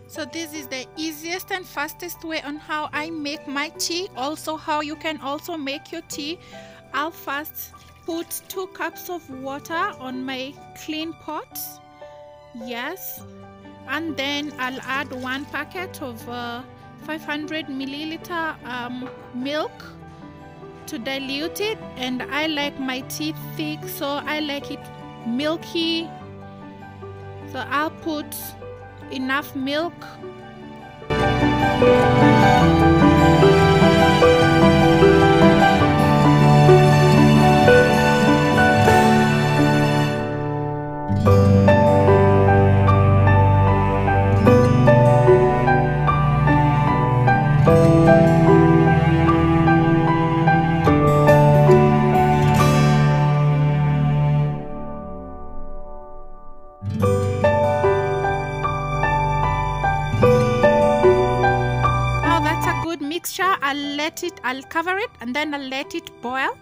So this is the easiest and fastest way on how I make my tea, also how you can also make your tea. I'll first put 2 cups of water on my clean pot. Yes, and then I'll add 1 packet of 500 milliliter milk to dilute it, and I like my tea thick, so I like it milky, so I'll put enough milk. Mixture, I'll cover it and then I'll let it boil.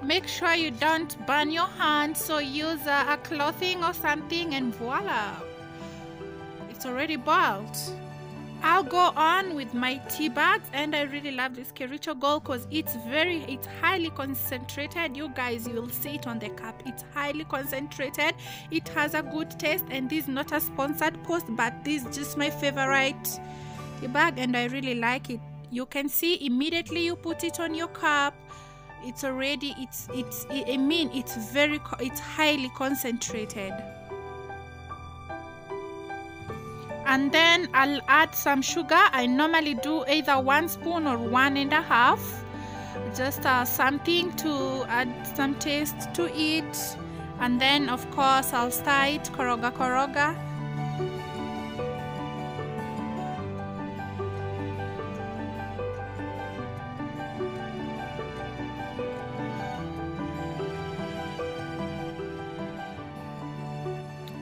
Make sure you don't burn your hands, so use a clothing or something, and voila, it's already boiled. I'll go on with my tea bags, and I really love this Kericho Gold because it's highly concentrated. You guys, you will see it on the cup. It's highly concentrated. It has a good taste, and this is not a sponsored post, but this is just my favorite tea bag, and I really like it. You can see immediately you put it on your cup, it's already it's highly concentrated. And then I'll add some sugar. I normally do either 1 spoon or 1.5, just something to add some taste to it. And then of course I'll stir it, koroga.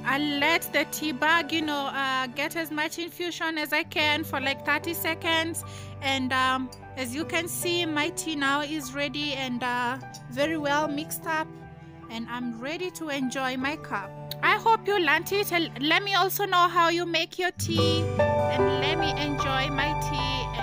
I'll let the tea bag, get as much infusion as I can for like 30 seconds. And as you can see, my tea now is ready and very well mixed up, and I'm ready to enjoy my cup. I hope you learned it. Let me also know how you make your tea, and let me enjoy my tea